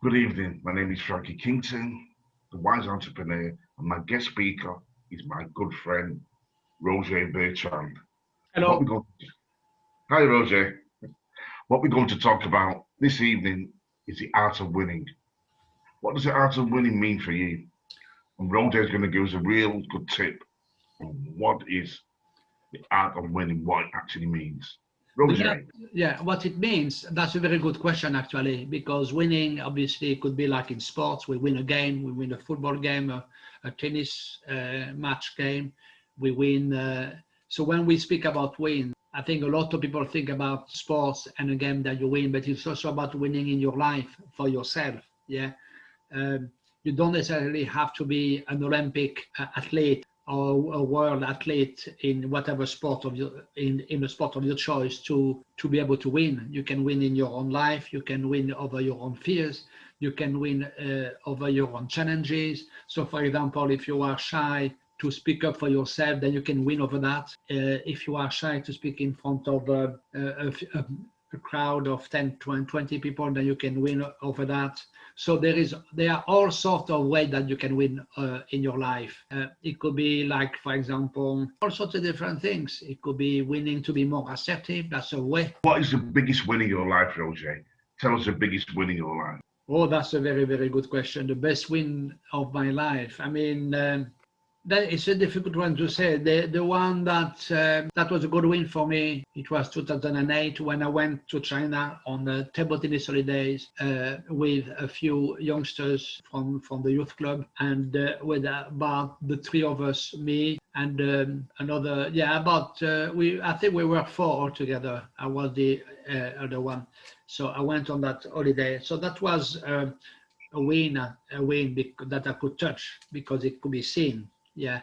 Good evening. My name is Frankie Kington, the wise entrepreneur, and my guest speaker is my good friend Roger Bertrand. What we Hello. go? Hi, Roger. What we're going to talk about this evening is the art of winning. What does the art of winning mean for you? And Roger is going to give us a real good tip on what is the art of winning, what it actually means. Yeah, Roger, yeah, what it means, that's a very good question actually, because winning obviously could be like in sports, we win a game, we win a football game, a tennis match game, we win. So when we speak about win, I think a lot of people think about sports and a game that you win, but it's also about winning in your life for yourself. Yeah. Um, you don't necessarily have to be an Olympic athlete or a world athlete in whatever sport of your in a sport of your choice to be able to win. You can win in your own life. You can win over your own fears. You can win over your own challenges. So, for example, if you are shy to speak up for yourself, then you can win over that. If you are shy to speak in front of a crowd of 10, 20 people, then you can win over that. So there are all sorts of ways that you can win in your life. It could be like, for example, all sorts of different things. It could be winning to be more assertive. That's a way. what is the biggest win in your life, Roger? Tell us the biggest win in your life. Oh, that's a very, very good question. The best win of my life. I mean, that is a difficult one to say. The one that was a good win for me, it was 2008 when I went to China on the table tennis holidays with a few youngsters from the youth club, and with about the three of us, me and another, yeah, about we. I think we were four altogether. I was the other one, so I went on that holiday. So that was a win that I could touch because it could be seen. Yeah.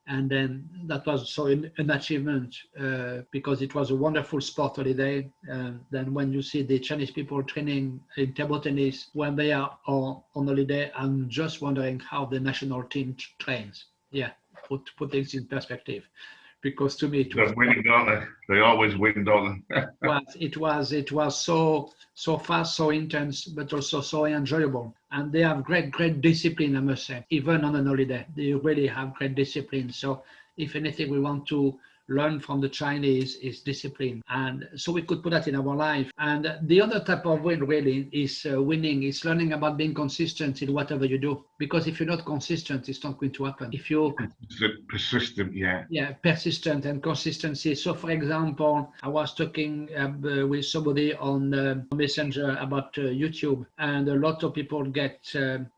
And then that was so an achievement because it was a wonderful sport holiday. Then when you see the Chinese people training in table tennis when they are on holiday, I'm just wondering how the national team trains. Yeah, put things in perspective, because to me it was They're winning, don't they? They always win, don't they? it was so fast, so intense, but also so enjoyable. And they have great discipline, I must say. Even on an holiday, they really have great discipline. So if anything we want to learn from the Chinese is discipline. And so we could put that in our life. And the other type of win really is winning, is learning about being consistent in whatever you do. Because if you're not consistent, it's not going to happen. If you Persistent, yeah. yeah, persistent and consistency. So, for example, I was talking with somebody on Messenger about YouTube, and a lot of people get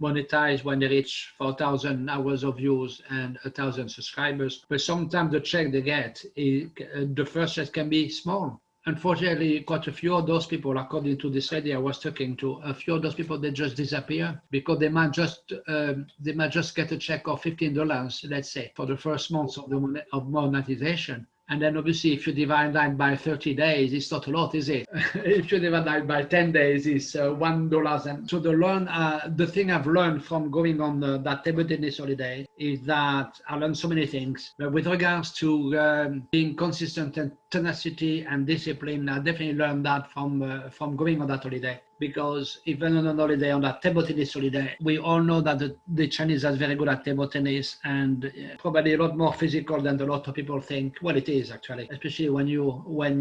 monetized when they reach 4,000 hours of views and 1,000 subscribers. But sometimes the check they get, the first check can be small. Unfortunately, quite a few of those people, according to this lady I was talking to, a few of those people, they just disappear because they might just get a check of $15, let's say, for the first months of monetization. And then obviously, if you divide that by 30 days, it's not a lot, is it? If you divide that by 10 days, it's $1. And so the thing I've learned from going on that table tennis holiday is that I learned so many things. But with regards to being consistent and tenacity and discipline, I definitely learned that from going on that holiday. Because even on an holiday, on that table tennis holiday, we all know that the Chinese are very good at table tennis, and probably a lot more physical than a lot of people think. Well, it is actually, especially when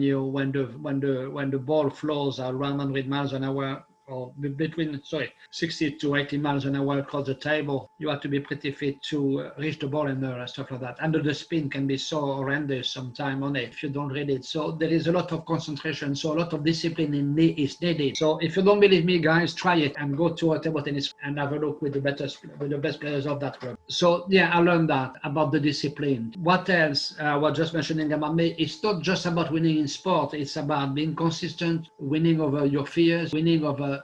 the ball flows at 100 miles an hour, or between 60 to 80 miles an hour across the table. You have to be pretty fit to reach the ball and stuff like that. And the spin can be so horrendous sometime on it if you don't read it. So there is a lot of concentration, so a lot of discipline is needed. So if you don't believe me, guys, try it and go to a table tennis and have a look with the best players of that club. So yeah, I learned that about the discipline. What else? I was just mentioning about me. It's not just about winning in sport. It's about being consistent, winning over your fears, winning over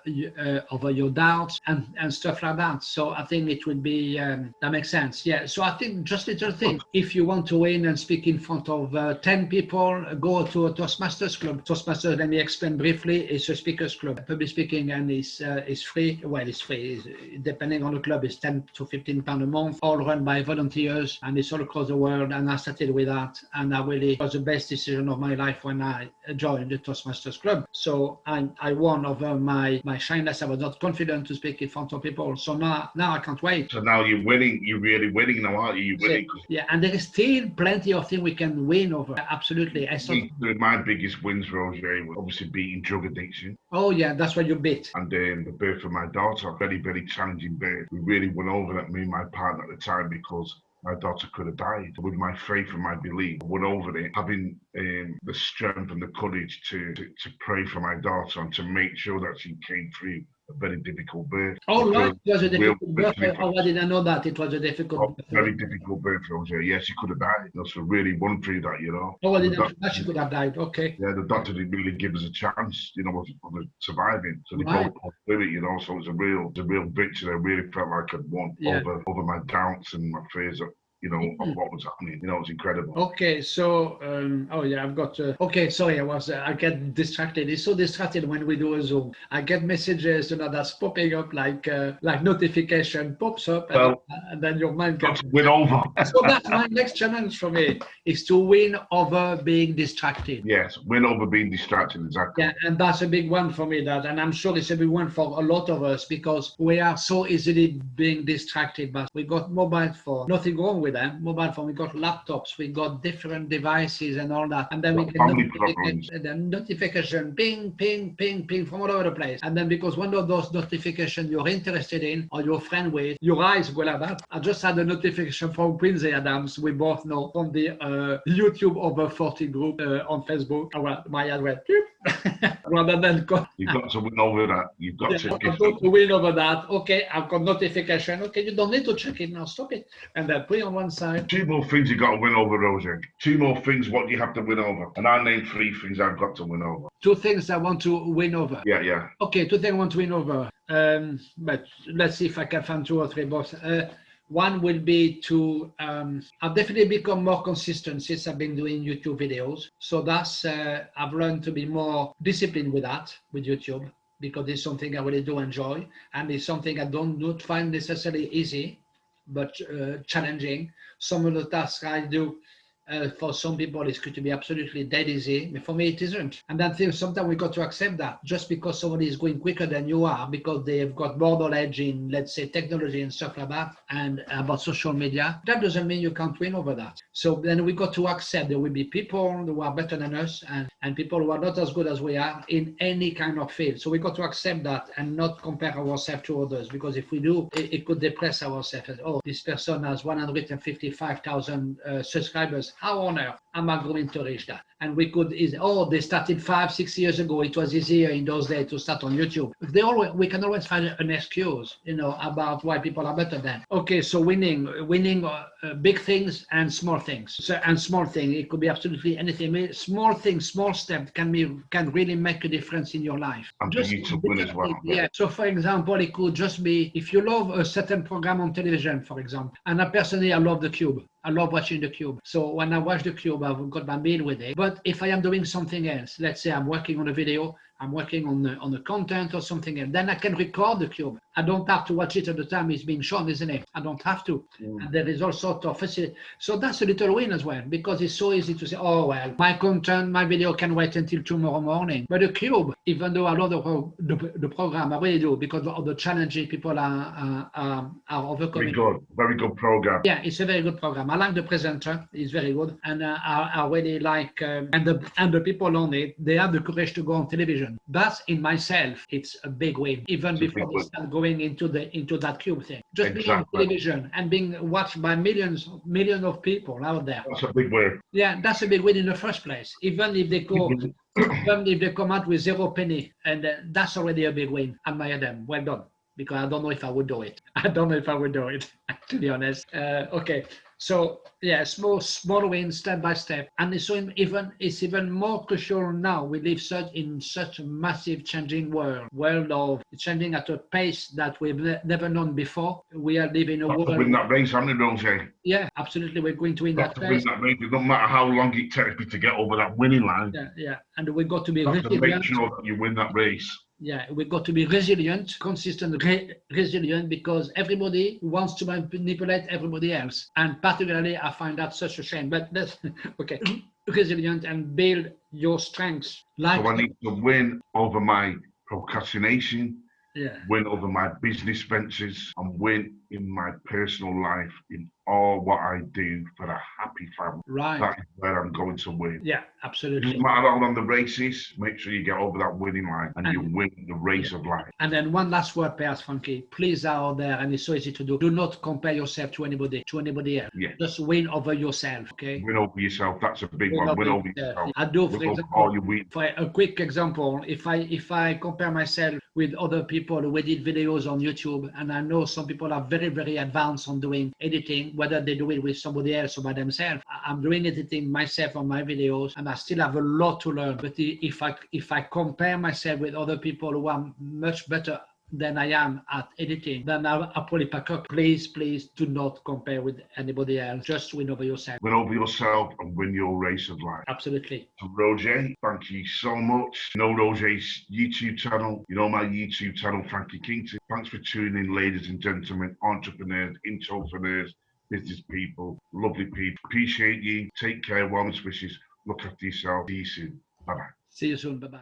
your doubts and stuff like that. So I think it will be that makes sense. Yeah. So I think just little thing. If you want to win and speak in front of 10 people, go to a Toastmasters club. Toastmasters, let me explain briefly, is a speakers club. Public speaking and is free. Well, it's free. Depending on the club, it's 10 to 15 pounds a month, all run by volunteers, and it's all across the world. And I started with that, and I really, it was the best decision of my life when I joined the Toastmasters club. So I won over my my shyness. I was not confident to speak in front of people. So now I can't wait. So now you're winning. You're really winning now, aren't you? You're winning. Yeah, and there is still plenty of things we can win over. Absolutely. My biggest wins, Roger, was obviously beating drug addiction. Oh yeah, that's what you beat. And then the birth of my daughter, very, very challenging birth. We really went over that, me and my partner at the time, because my daughter could have died. With my faith and my belief, I went over it, having the strength and the courage to pray for my daughter and to make sure that she came through a very difficult birth. Oh, right. It was a difficult birth. Oh, I didn't know that. It was a difficult birth. Very difficult birth, Roger. Yeah, she could have died. So really went through that, you know. Oh, I didn't know that she could have died. Okay. Yeah, the doctor didn't really give us a chance, you know, of surviving. So they both put through it, you know. So it was a real victory. I really felt like I'd won over my doubts and my fears of, you know, of what was happening. You know, it was incredible. Okay, so oh yeah, I've got. Okay, sorry, I get distracted. It's so distracted when we do a Zoom. I get messages, you know, that's popping up like notification pops up, and then your mind gets win over. So that's my next challenge for me, is to win over being distracted. Yes, win over being distracted, exactly. Yeah, and that's a big one for me. And I'm sure it's a big one for a lot of us, because we are so easily being distracted. But we got mobile phone, nothing wrong with them. Mobile phone, we got laptops, we got different devices and all that, and then we get the notification, ping, ping, ping, ping from all over the place. And then because one of those notifications you're interested in or you're friend with, your eyes go like that. I just had a notification from Quincy Adams, we both know, from the YouTube over 40 group on Facebook. Well, my address. Rather than you've got to win over that. You've got to win over that. Okay, I've got notification. Okay, you don't need to check it now. Stop it, and then put it on one side. 2 more things you got to win over, Roger. 2 more things. What do you have to win over? And I named 3 things I've got to win over. 2 things I want to win over. Yeah. Okay, 2 things I want to win over. But let's see if I can find 2 or 3 box. One will be to, I've definitely become more consistent since I've been doing YouTube videos. So that's, I've learned to be more disciplined with that, with YouTube, because it's something I really do enjoy. And it's something I don't find necessarily easy, but challenging. Some of the tasks I do, for some people, it's going to be absolutely dead easy. But for me, it isn't. And I think sometimes we got to accept that. Just because somebody is going quicker than you are, because they've got more knowledge in, let's say, technology and stuff like that, and about social media, that doesn't mean you can't win over that. So then we got to accept there will be people who are better than us and people who are not as good as we are in any kind of field. So we got to accept that and not compare ourselves to others, because if we do, it could depress ourselves. Oh, this person has 155,000 subscribers. How on earth am I going to reach that? And we could, they started 5-6 years ago. It was easier in those days to start on YouTube. We can always find an excuse, you know, about why people are better than. Okay, so winning big things and small things. Small thing, it could be absolutely anything. Small things, small steps can really make a difference in your life. And for you to win as well. Yeah. So for example, it could just be if you love a certain program on television, for example. And personally, I love The Cube. I love watching The Cube. So when I watch The Cube, I've got my meal with it. But if I am doing something else, let's say I'm working on a video, I'm working on the content or something else, then I can record The Cube. I don't have to watch it at the time it's being shown, isn't it? I don't have to. And there is all sorts of facility. So that's a little win as well, because it's so easy to say, oh, well, my content, my video can wait until tomorrow morning. But The Cube, even though I love the program, I really do, because of the challenges people are overcoming. Very good program. Yeah, it's a very good program. I like the presenter, he's very good. And I really like, and the people on it, they have the courage to go on television. That in myself, it's a big win, even before we start going into that Cube thing. Just being on television and being watched by millions of people out there. That's a big win. Yeah, that's a big win in the first place. Even if they come out with 0 penny, and that's already a big win. Admire them. Well done. Because I don't know if I would do it. To be honest. Okay. So yeah, small wins, step by step, and it's even more crucial now. We live in such a massive changing world of changing at a pace that we've never known before. We are living in a world. To win that race, haven't you, Roger? Yeah, absolutely. We're going to win that race. It doesn't matter how long it takes me to get over that winning line. Yeah, and we've got to be resilient. To make sure that you win that race. Yeah, we've got to be resilient, consistent, resilient, because everybody wants to manipulate everybody else. And particularly, I find that such a shame. But that's okay. Resilient and build your strengths. So I need to win over my procrastination, Yeah. win over my business ventures, and win in my personal life in all what I do for a happy family. Right. That is where I'm going to win. Yeah, It absolutely. doesn't matter how long the race is, make sure you get over that winning line and you win the race of life. And then one last word, perhaps, Frankie. Please out there, and it's so easy to do. Do not compare yourself to anybody else. Yeah. Just win over yourself, okay? Win over yourself. That's a big one. Win over yourself. I do, for Look up example, all your wins. for a quick example, if I compare myself with other people who edit videos on YouTube, and I know some people are very, very advanced on doing editing, whether they do it with somebody else or by themselves. I'm doing editing myself on my videos, and I still have a lot to learn. But if I compare myself with other people who are much better than I am at editing, then I'll probably pack up. Please do not compare with anybody else. Just win over yourself. Win over yourself and win your race of life. Absolutely. So Roger, thank you so much. You know Roger's YouTube channel. You know my YouTube channel, Frankie Kington. Thanks for tuning in, ladies and gentlemen, entrepreneurs, intrapreneurs, business people, lovely people. Appreciate you. Take care. Warmest wishes. Look after yourself. See you soon. Bye-bye. See you soon. Bye-bye.